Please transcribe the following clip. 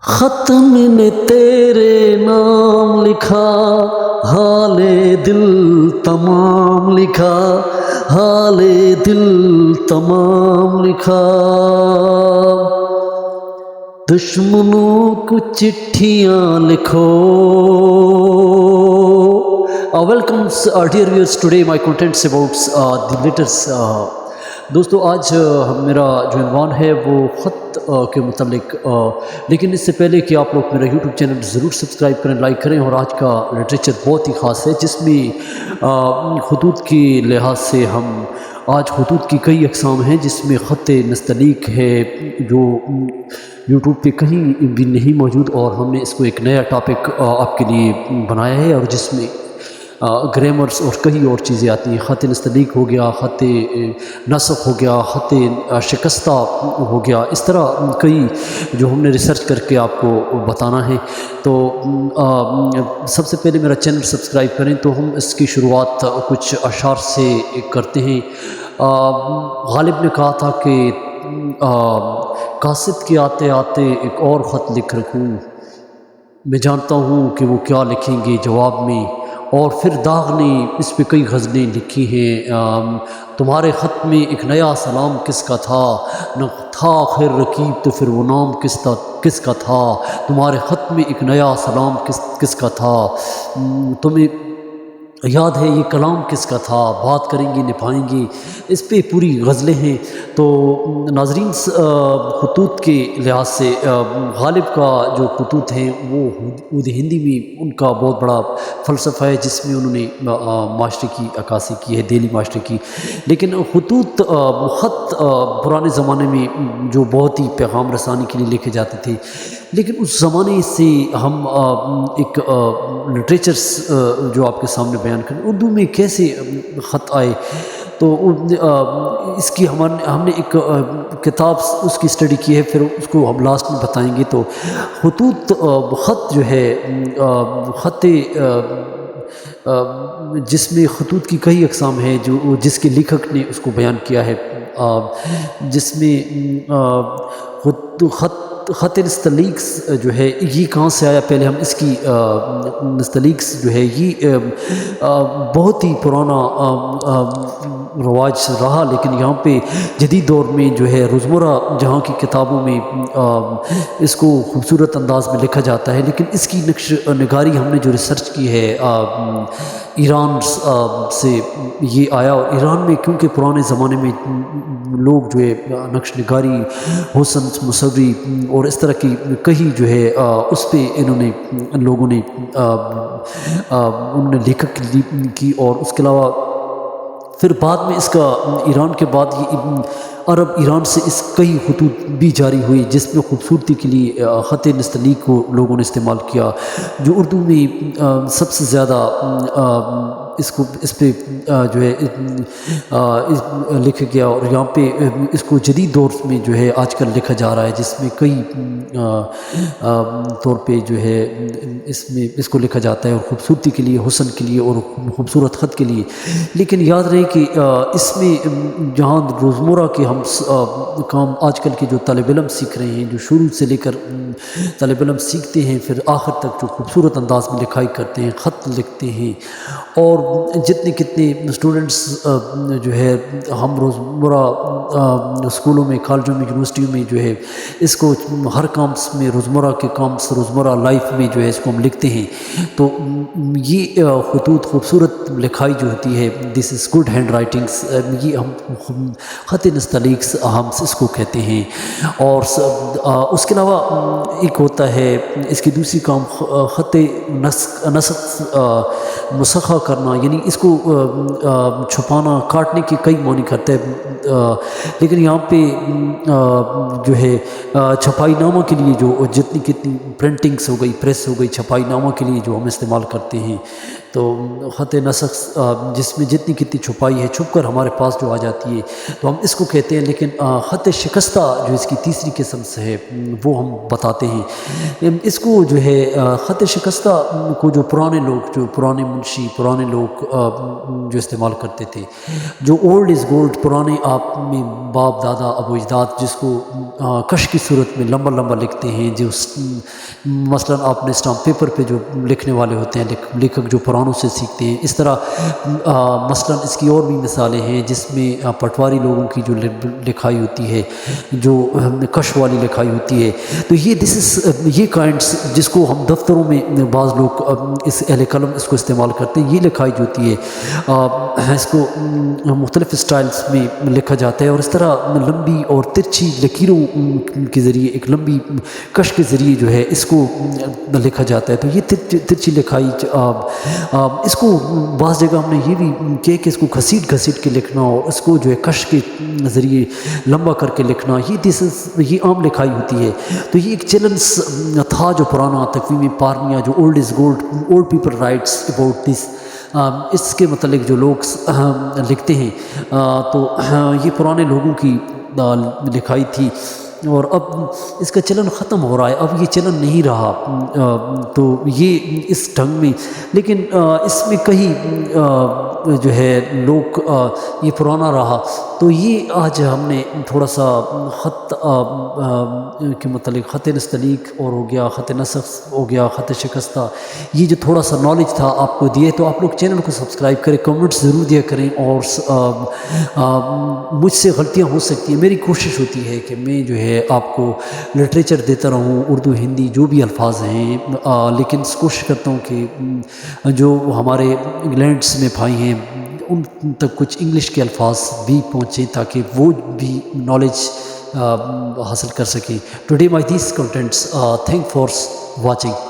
خط میں نے تیرے نام لکھا، حال دل تمام لکھا، حال دل تمام لکھا، دشمنوں کو چٹھیاں لکھو. Welcome dear viewers, today my contents about the letters. دوستو آج میرا جو عنوان ہے وہ خط کے متعلق، لیکن اس سے پہلے کہ آپ لوگ میرا یوٹیوب چینل ضرور سبسکرائب کریں، لائک کریں. اور آج کا لٹریچر بہت ہی خاص ہے جس میں خطوط کے لحاظ سے آج خطوط کی کئی اقسام ہیں، جس میں خط نستعلیق ہے جو یوٹیوب پہ کہیں بھی نہیں موجود، اور ہم نے اس کو ایک نیا ٹاپک آپ کے لیے بنایا ہے، اور جس میں گرامرز اور کئی اور چیزیں آتی ہیں. خط نستعلیق ہو گیا، خط نسخ ہو گیا، خط شکستہ ہو گیا، اس طرح کئی جو ہم نے ریسرچ کر کے آپ کو بتانا ہے. تو سب سے پہلے میرا چینل سبسکرائب کریں. تو ہم اس کی شروعات کچھ اشعار سے کرتے ہیں. غالب نے کہا تھا کہ قاصد کے آتے آتے ایک اور خط لکھ رکھوں، میں جانتا ہوں کہ وہ کیا لکھیں گے جواب میں. اور پھر داغ نے اس پہ کئی غزلیں لکھی ہیں. تمہارے خط میں ایک نیا سلام کس کا تھا، نہ تھا خیر رقیب تو پھر وہ نام کس کا تھا. تمہارے خط میں ایک نیا سلام کس کا تھا، تمہیں یاد ہے یہ کلام کس کا تھا، بات کریں گے نبھائیں گے. اس پہ پوری غزلیں ہیں. تو ناظرین، خطوط کے لحاظ سے غالب کا جو خطوط ہیں وہ اردو ہندی میں ان کا بہت بڑا فلسفہ ہے، جس میں انہوں نے معاشرے کی عکاسی کی ہے، دہلی معاشرے کی. لیکن خط پرانے زمانے میں جو بہت ہی پیغام رسانی کے لیے لکھے جاتے تھے، لیکن اس زمانے سے ہم ایک لٹریچرس جو آپ کے سامنے بیان کریں اردو میں کیسے خط آئے. تو اس کی ہم نے ایک کتاب اس کی اسٹڈی کی ہے، پھر اس کو ہم لاسٹ میں بتائیں گے. تو خط جو ہے خط جس میں خطوط کی کئی اقسام ہیں، جس کے لکھک نے اس کو بیان کیا ہے، جس میں خط نستعلیق جو ہے یہ کہاں سے آیا. پہلے ہم اس کی نستعلیق جو ہے یہ بہت ہی پرانا رواج رہا، لیکن یہاں پہ جدید دور میں جو ہے روزمرہ جہاں کی کتابوں میں اس کو خوبصورت انداز میں لکھا جاتا ہے. لیکن اس کی نقش نگاری ہم نے جو ریسرچ کی ہے ایران سے یہ آیا. اور ایران میں کیونکہ پرانے زمانے میں لوگ جو ہے نقش نگاری، حسن مصوری اور اس طرح کی کہیں جو ہے اس پہ لوگوں نے لکھت کی. اور اس کے علاوہ پھر بعد میں اس کا ایران کے بعد یہ عرب ایران سے اس کئی خطوط بھی جاری ہوئی، جس میں خوبصورتی کے لیے خط نستعلیق کو لوگوں نے استعمال کیا. جو اردو میں سب سے زیادہ اس پہ جو ہے لکھا گیا، اور یہاں پہ اس کو جدید دور میں جو ہے آج کل لکھا جا رہا ہے، جس میں کئی طور پہ جو ہے اس کو لکھا جاتا ہے، اور خوبصورتی کے لیے، حسن کے لیے اور خوبصورت خط کے لیے. لیکن یاد رہے کہ اس میں جہاں روزمرہ کے ہم کام آج کل کے جو طالب علم سیکھ رہے ہیں، جو شروع سے لے کر طالب علم سیکھتے ہیں پھر آخر تک جو خوبصورت انداز میں لکھائی کرتے ہیں، خط لکھتے ہیں، اور کتنے اسٹوڈنٹس جو ہے ہم روزمرہ اسکولوں میں، کالجوں میں، یونیورسٹیوں میں جو ہے اس کو ہر کام میں، روزمرہ کے کام روزمرہ لائف میں جو ہے اس کو ہم لکھتے ہیں. تو یہ خطوط خوبصورت لکھائی جو ہوتی ہے، دس از گڈ ہینڈ رائٹنگس، یہ ہم خط نستعلیق ہم اس کو کہتے ہیں. اور اس کے علاوہ ایک ہوتا ہے اس کی دوسری کام خط نسخ مسخہ کرنا، یعنی اس کو چھپانا، کاٹنے کے کئی معنی کرتا ہے. لیکن یہاں پہ جو ہے چھپائی نامہ کے لیے جو کتنی پرنٹنگس ہو گئی، پریس ہو گئی، چھپائی نامہ کے لیے جو ہم استعمال کرتے ہیں، تو خط نسخ جس میں جتنی کتنی چھپائی ہے چھپ کر ہمارے پاس جو آ جاتی ہے تو ہم اس کو کہتے ہیں، لیکن خط شکستہ جو اس کی تیسری قسم سے ہے وہ ہم بتاتے ہیں۔ اس کو جو ہے خط شکستہ کو جو پرانے لوگ، جو پرانے منشی، پرانے لوگ جو استعمال کرتے تھے، جو اولڈ از گولڈ، پرانے آپ میں باپ دادا ابو اجداد جس کو کش کی صورت میں لمبا لمبا لکھتے ہیں، جو مثلا آپ نے اسٹامپ پیپر پہ جو لکھنے والے ہوتے ہیں، لیکھک جو پرانوں سے سیکھتے ہیں، اس طرح مثلا اس کی اور بھی مثالیں ہیں جس میں پٹواری لوگوں کی جو لکھائی ہوتی ہے، جو کش والی لکھائی ہوتی ہے، تو یہ کائنڈس جس کو ہم دفتروں میں بعض لوگ اس اہل قلم اس کو استعمال کرتے ہیں، یہ لکھائی جو ہوتی ہے اس کو مختلف اسٹائلز میں لکھا جاتا ہے، اور اس طرح لمبی اور ترچھی لکیروں کے ذریعے، ایک لمبی کش کے ذریعے جو ہے اس کو لکھا جاتا ہے۔ تو یہ ترچھی لکھائی اس کو بعض جگہ ہم نے یہ بھی کہا کہ اس کو گھسیٹ کے لکھنا، اور اس کو جو ہے کش کے ذریعے لمبا کر کے لکھنا، یہ عام لکھائی ہوتی ہے۔ تو یہ ایک چیلنج تھا جو پرانا تقویم پارنیا، جو old is gold, old people writes about this, اس کے متعلق جو لوگ لکھتے ہیں، تو یہ پرانے لوگوں کی لکھائی تھی، اور اب اس کا چلن ختم ہو رہا ہے، اب یہ چلن نہیں رہا، تو یہ اس ڈھنگ میں، لیکن اس میں کئی جو ہے لوگ یہ پرانا رہا، تو یہ آج ہم نے تھوڑا سا خط کے متعلق، خط نستعلیق اور ہو گیا، خط نسخ ہو گیا، خط شکستہ، یہ جو تھوڑا سا نالج تھا آپ کو دیے، تو آپ لوگ چینل کو سبسکرائب کریں، کمنٹس ضرور دیا کریں، اور مجھ سے غلطیاں ہو سکتی ہیں، میری کوشش ہوتی ہے کہ میں جو ہے آپ کو لٹریچر دیتا رہوں، اردو ہندی جو بھی الفاظ ہیں، لیکن کوشش کرتا ہوں کہ جو ہمارے انگلینڈس میں بھائی ہیں ان تک کچھ انگلش کے الفاظ بھی پہنچیں تاکہ وہ بھی نالج حاصل کر سکیں۔ Today my this contents, thank for watching.